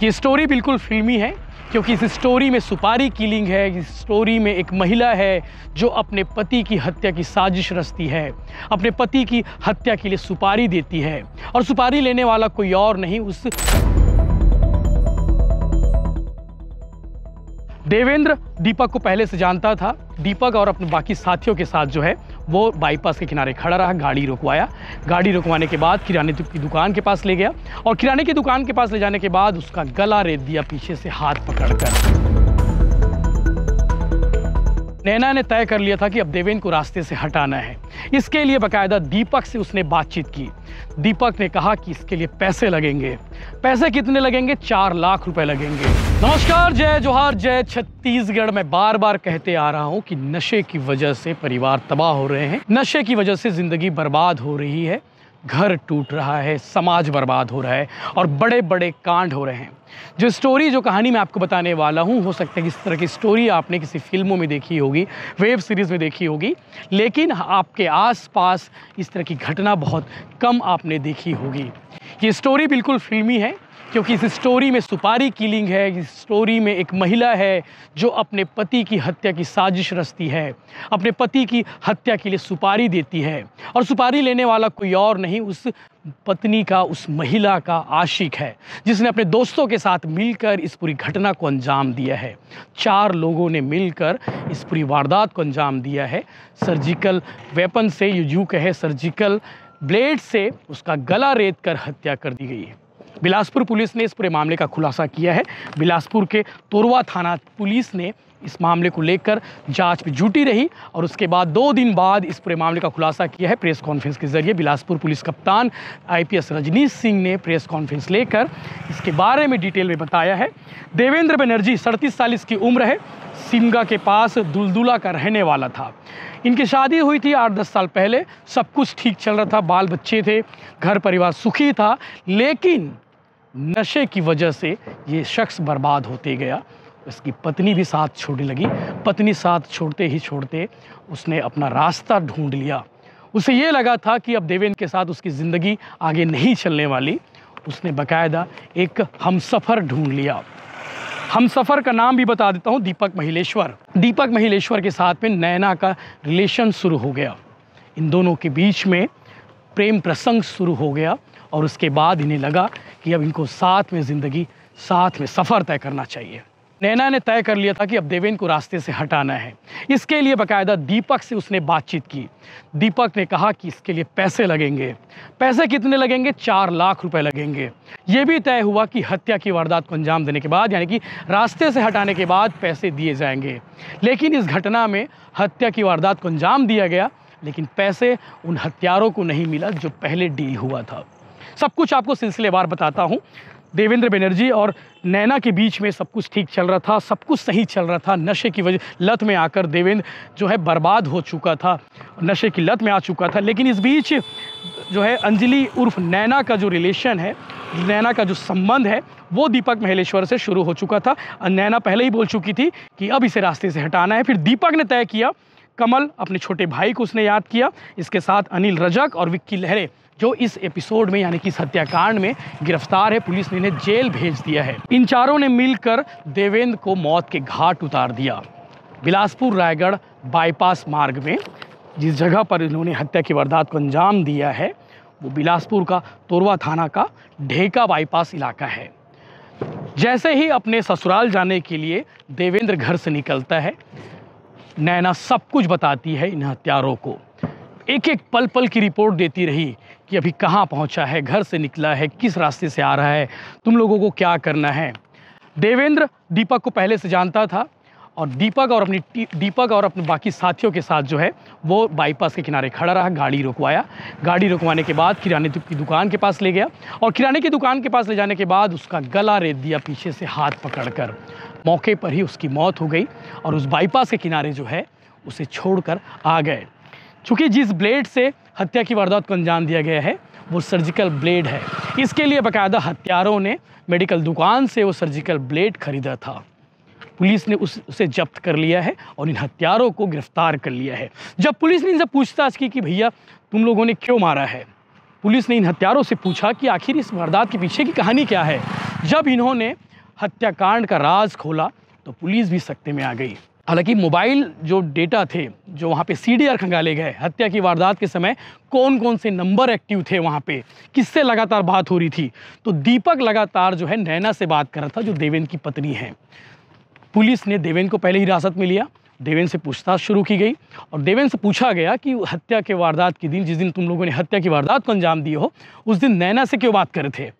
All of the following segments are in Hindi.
ये स्टोरी बिल्कुल फिल्मी है क्योंकि इस स्टोरी में सुपारी किलिंग है। इस स्टोरी में एक महिला है जो अपने पति की हत्या की साजिश रचती है, अपने पति की हत्या के लिए सुपारी देती है और सुपारी लेने वाला कोई और नहीं उस देवेंद्र दीपक को पहले से जानता था। दीपक और अपने बाकी साथियों के साथ जो है वो बाईपास के किनारे खड़ा रहा, गाड़ी रुकवाया। गाड़ी रुकवाने के बाद किराने की दुकान के पास ले गया और किराने की दुकान के पास ले जाने के बाद उसका गला रेत दिया पीछे से हाथ पकड़कर। नैना ने तय कर लिया था कि अब देवेंद्र को रास्ते से हटाना है। इसके लिए बाकायदा दीपक से उसने बातचीत की। दीपक ने कहा कि इसके लिए पैसे लगेंगे। पैसे कितने लगेंगे? 4 लाख रुपए लगेंगे। नमस्कार, जय जोहार, जय छत्तीसगढ़। मैं बार बार कहते आ रहा हूं कि नशे की वजह से परिवार तबाह हो रहे हैं, नशे की वजह से जिंदगी बर्बाद हो रही है, घर टूट रहा है, समाज बर्बाद हो रहा है और बड़े बड़े कांड हो रहे हैं। जो कहानी मैं आपको बताने वाला हूँ, हो सकता है कि इस तरह की स्टोरी आपने किसी फिल्मों में देखी होगी, वेब सीरीज़ में देखी होगी, लेकिन आपके आसपास इस तरह की घटना बहुत कम आपने देखी होगी। ये स्टोरी बिल्कुल फिल्मी है क्योंकि इस स्टोरी में सुपारी किलिंग है। इस स्टोरी में एक महिला है जो अपने पति की हत्या की साजिश रचती है, अपने पति की हत्या के लिए सुपारी देती है और सुपारी लेने वाला कोई और नहीं उस पत्नी का, उस महिला का आशिक है जिसने अपने दोस्तों के साथ मिलकर इस पूरी घटना को अंजाम दिया है। 4 लोगों ने मिलकर इस पूरी वारदात को अंजाम दिया है। सर्जिकल वेपन से, यूं कहे सर्जिकल ब्लेड से उसका गला रेत कर हत्या कर दी गई है। बिलासपुर पुलिस ने इस पूरे मामले का खुलासा किया है। बिलासपुर के तोरवा थाना पुलिस ने इस मामले को लेकर जांच में जुटी रही और उसके बाद 2 दिन बाद इस पूरे मामले का खुलासा किया है प्रेस कॉन्फ्रेंस के जरिए। बिलासपुर पुलिस कप्तान IPS रजनीश सिंह ने प्रेस कॉन्फ्रेंस लेकर इसके बारे में डिटेल में बताया है। देवेंद्र बनर्जी 37 साल इसकी उम्र है, सिमगा के पास दुलदुला का रहने वाला था। इनकी शादी हुई थी 8-10 साल पहले। सब कुछ ठीक चल रहा था, बाल बच्चे थे, घर परिवार सुखी था, लेकिन नशे की वजह से ये शख्स बर्बाद होते गया। उसकी पत्नी भी साथ छोड़ने लगी। पत्नी साथ छोड़ते ही छोड़ते उसने अपना रास्ता ढूंढ लिया। उसे ये लगा था कि अब देवेंद्र के साथ उसकी ज़िंदगी आगे नहीं चलने वाली। उसने बाकायदा एक हमसफ़र ढूंढ लिया। हमसफ़र का नाम भी बता देता हूँ, दीपक महिलेश्वर। दीपक महिलेश्वर के साथ में नैना का रिलेशन शुरू हो गया। इन दोनों के बीच में प्रेम प्रसंग शुरू हो गया और उसके बाद इन्हें लगा कि अब इनको साथ में ज़िंदगी, साथ में सफ़र तय करना चाहिए। नैना ने तय कर लिया था कि अब देवेंद्र को रास्ते से हटाना है। इसके लिए बाकायदा दीपक से उसने बातचीत की। दीपक ने कहा कि इसके लिए पैसे लगेंगे। पैसे कितने लगेंगे? 4 लाख रुपए लगेंगे। ये भी तय हुआ कि हत्या की वारदात को अंजाम देने के बाद, यानी कि रास्ते से हटाने के बाद पैसे दिए जाएंगे। लेकिन इस घटना में हत्या की वारदात को अंजाम दिया गया, लेकिन पैसे उन हत्यारों को नहीं मिला जो पहले डील हुआ था। सब कुछ आपको सिलसिलेवार बताता हूँ। देवेंद्र बनर्जी और नैना के बीच में सब कुछ ठीक चल रहा था, सब कुछ सही चल रहा था। नशे की वजह लत में आकर देवेंद्र जो है बर्बाद हो चुका था, नशे की लत में आ चुका था। लेकिन इस बीच जो है अंजलि उर्फ नैना का जो रिलेशन है, नैना का जो संबंध है, वो दीपक महिलेश्वर से शुरू हो चुका था। नैना पहले ही बोल चुकी थी कि अब इसे रास्ते से हटाना है। फिर दीपक ने तय किया, कमल अपने छोटे भाई को उसने याद किया, इसके साथ अनिल रजक और विक्की लहरे जो इस एपिसोड में, यानी कि इस हत्याकांड में गिरफ्तार है। पुलिस ने इन्हें जेल भेज दिया है। इन चारों ने मिलकर देवेंद्र को मौत के घाट उतार दिया। बिलासपुर रायगढ़ बाईपास मार्ग में जिस जगह पर इन्होंने हत्या की वारदात को अंजाम दिया है, वो बिलासपुर का तोरवा थाना का ढेका बाईपास इलाका है। जैसे ही अपने ससुराल जाने के लिए देवेंद्र घर से निकलता है, नैना सब कुछ बताती है इन हत्यारों को। एक एक पल पल की रिपोर्ट देती रही कि अभी कहाँ पहुँचा है, घर से निकला है, किस रास्ते से आ रहा है, तुम लोगों को क्या करना है। देवेंद्र दीपक को पहले से जानता था और दीपक और अपने बाकी साथियों के साथ जो है वो बाईपास के किनारे खड़ा रहा, गाड़ी रुकवाया। गाड़ी रुकवाने के बाद किराने की दुकान के पास ले गया और किराने की दुकान के पास ले जाने के बाद उसका गला रेत दिया पीछे से हाथ पकड़कर। मौके पर ही उसकी मौत हो गई और उस बाईपास के किनारे जो है उसे छोड़कर आ गए। चूँकि जिस ब्लेड से हत्या की वारदात को अंजाम दिया गया है वो सर्जिकल ब्लेड है। इसके लिए बाकायदा हत्यारों ने मेडिकल दुकान से वो सर्जिकल ब्लेड खरीदा था। पुलिस ने उसे जब्त कर लिया है और इन हत्यारों को गिरफ्तार कर लिया है। जब पुलिस ने इनसे पूछताछ की कि भैया तुम लोगों ने क्यों मारा है, पुलिस ने इन हत्यारों से पूछा कि आखिर इस वारदात के पीछे की कहानी क्या है। जब इन्होंने हत्याकांड का राज खोला तो पुलिस भी सकते में आ गई। हालांकि मोबाइल जो डेटा थे, जो वहाँ पे सीडीआर खंगाले गए, हत्या की वारदात के समय कौन कौन से नंबर एक्टिव थे वहाँ पे, किससे लगातार बात हो रही थी, तो दीपक लगातार जो है नैना से बात कर रहा था, जो देवेंद्र की पत्नी है। पुलिस ने देवेंद्र को पहले ही हिरासत में लिया। देवेंद्र से पूछताछ शुरू की गई और देवेंद्र से पूछा गया कि हत्या के वारदात के दिन, जिस दिन तुम लोगों ने हत्या की वारदात को अंजाम दिए हो, उस दिन नैना से क्यों बात कर रहे थे।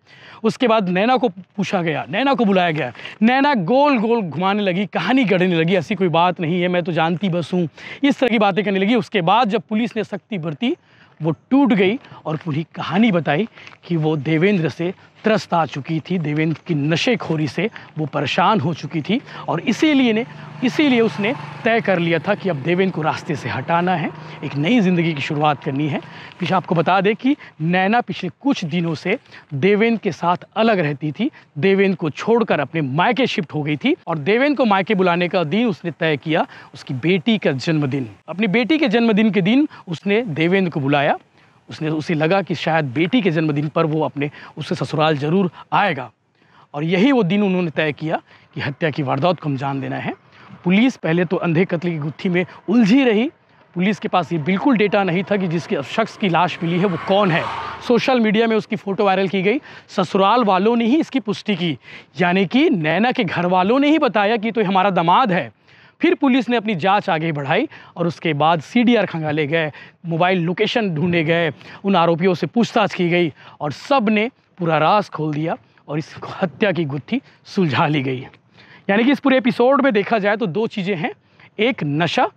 उसके बाद नैना को पूछा गया, नैना को बुलाया गया। नैना गोल गोल घुमाने लगी, कहानी गढ़ने लगी, ऐसी कोई बात नहीं है, मैं तो जानती बस हूँ, इस तरह की बातें करने लगी। उसके बाद जब पुलिस ने सख्ती बरती, वो टूट गई और पूरी कहानी बताई कि वो देवेंद्र से त्रस्त आ चुकी थी, देवेंद्र की नशेखोरी से वो परेशान हो चुकी थी और इसीलिए उसने तय कर लिया था कि अब देवेंद्र को रास्ते से हटाना है, एक नई ज़िंदगी की शुरुआत करनी है। पीछे आपको बता दें कि नैना पिछले कुछ दिनों से देवेंद्र के साथ अलग रहती थी, देवेंद्र को छोड़कर अपने मायके शिफ्ट हो गई थी और देवेंद्र को मायके बुलाने का दिन उसने तय किया, उसकी बेटी का जन्मदिन। अपनी बेटी के जन्मदिन के दिन उसने देवेंद्र को बुलाया। उसे लगा कि शायद बेटी के जन्मदिन पर वो उससे ससुराल ज़रूर आएगा और यही वो दिन उन्होंने तय किया कि हत्या की वारदात को अंजाम देना है। पुलिस पहले तो अंधे कत्ल की गुत्थी में उलझी रही। पुलिस के पास ये बिल्कुल डेटा नहीं था कि जिसके शख्स की लाश मिली है वो कौन है। सोशल मीडिया में उसकी फ़ोटो वायरल की गई, ससुराल वालों ने ही इसकी पुष्टि की, यानी कि नैना के घर वालों ने ही बताया कि तो हमारा दामाद है। फिर पुलिस ने अपनी जांच आगे बढ़ाई और उसके बाद सीडीआर खंगाले गए, मोबाइल लोकेशन ढूंढे गए, उन आरोपियों से पूछताछ की गई और सब ने पूरा राज खोल दिया और इस हत्या की गुत्थी सुलझा ली गई। यानी कि इस पूरे एपिसोड में देखा जाए तो दो चीज़ें हैं, एक नशा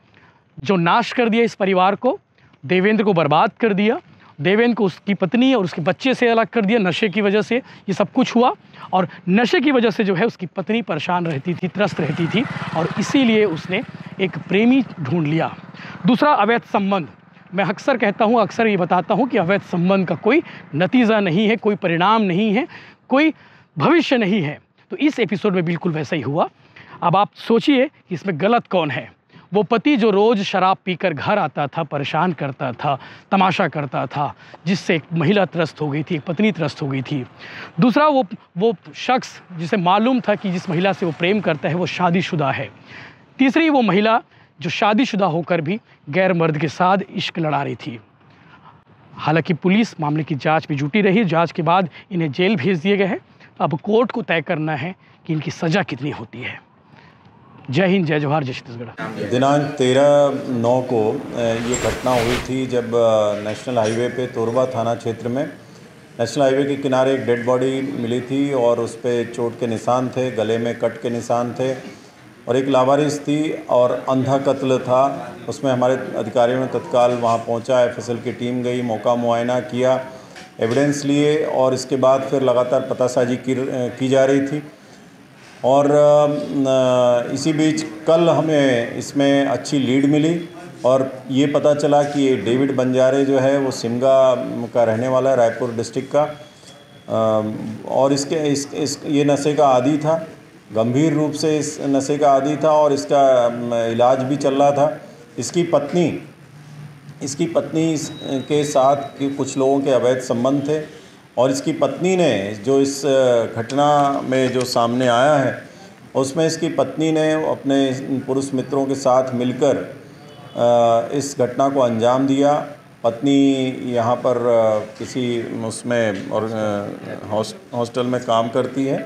जो नाश कर दिया इस परिवार को, देवेंद्र को बर्बाद कर दिया, देवेंद्र को उसकी पत्नी और उसके बच्चे से अलग कर दिया, नशे की वजह से ये सब कुछ हुआ और नशे की वजह से जो है उसकी पत्नी परेशान रहती थी, त्रस्त रहती थी और इसीलिए उसने एक प्रेमी ढूंढ लिया। दूसरा, अवैध संबंध। मैं अक्सर कहता हूँ, अक्सर ये बताता हूँ कि अवैध संबंध का कोई नतीजा नहीं है, कोई परिणाम नहीं है, कोई भविष्य नहीं है। तो इस एपिसोड में बिल्कुल वैसा ही हुआ। अब आप सोचिए कि इसमें गलत कौन है। वो पति जो रोज़ शराब पीकर घर आता था, परेशान करता था, तमाशा करता था, जिससे एक महिला त्रस्त हो गई थी, एक पत्नी त्रस्त हो गई थी। दूसरा, वो शख्स जिसे मालूम था कि जिस महिला से वो प्रेम करता है वो शादीशुदा है। तीसरी, वो महिला जो शादीशुदा होकर भी गैर मर्द के साथ इश्क लड़ा रही थी। हालांकि पुलिस मामले की जांच में जुटी रही। जांच के बाद इन्हें जेल भेज दिए गए हैं। अब कोर्ट को तय करना है कि इनकी सज़ा कितनी होती है। जय हिंद, जय जोहार, जय छत्तीसगढ़। दिनांक 13/9 को ये घटना हुई थी जब नेशनल हाईवे पे तोरबा थाना क्षेत्र में नेशनल हाईवे के किनारे एक डेड बॉडी मिली थी और उस पर चोट के निशान थे, गले में कट के निशान थे और एक लावारिस थी और अंधा कत्ल था। उसमें हमारे अधिकारियों ने तत्काल वहाँ पहुँचा, एफएसएल की टीम गई, मौका मुआयना किया, एविडेंस लिए और इसके बाद फिर लगातार पतासाजी की जा रही थी। और इसी बीच कल हमें इसमें अच्छी लीड मिली और ये पता चला कि ये डेविड बंजारे जो है वो सिमगा का रहने वाला है, रायपुर डिस्ट्रिक्ट का, और ये नशे का आदी था, गंभीर रूप से इस नशे का आदी था और इसका इलाज भी चल रहा था। इसकी पत्नी के साथ कुछ लोगों के अवैध संबंध थे और इसकी पत्नी ने जो इस घटना में जो सामने आया है उसमें इसकी पत्नी ने अपने पुरुष मित्रों के साथ मिलकर इस घटना को अंजाम दिया। पत्नी यहाँ पर किसी उसमें और हॉस्टल में काम करती है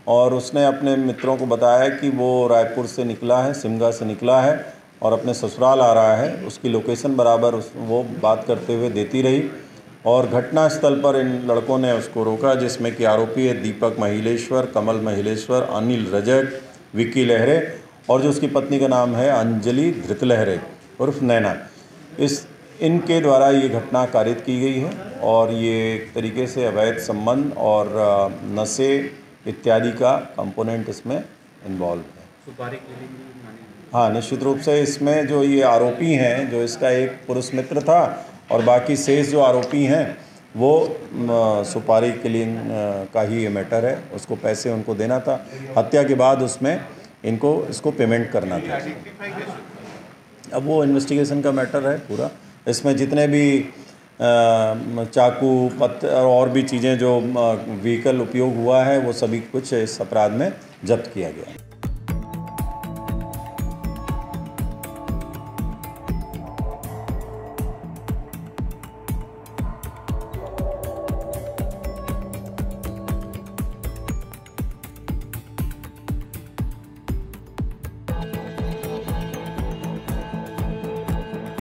और उसने अपने मित्रों को बताया कि वो रायपुर से निकला है, सिमगा से निकला है और अपने ससुराल आ रहा है। उसकी लोकेशन बराबर वो बात करते हुए देती रही और घटना स्थल पर इन लड़कों ने उसको रोका, जिसमें कि आरोपी है दीपक महिलेश्वर, कमल महिलेश्वर, अनिल रजक, विक्की लहरे और जो उसकी पत्नी का नाम है अंजलि धृत लहरे उर्फ नैना। इनके द्वारा ये घटना कारित की गई है और ये एक तरीके से अवैध संबंध और नशे इत्यादि का कंपोनेंट इसमें इन्वॉल्व है। हाँ, निश्चित रूप से इसमें जो ये आरोपी हैं, जो इसका एक पुरुष मित्र था और बाकी शेष जो आरोपी हैं वो सुपारी किलिंग का ही ये मैटर है। उसको पैसे उनको देना था, हत्या के बाद उसमें इसको पेमेंट करना था। अब वो इन्वेस्टिगेशन का मैटर है पूरा। इसमें जितने भी चाकू पत्थर और भी चीज़ें जो व्हीकल उपयोग हुआ है वो सभी कुछ इस अपराध में जब्त किया गया है।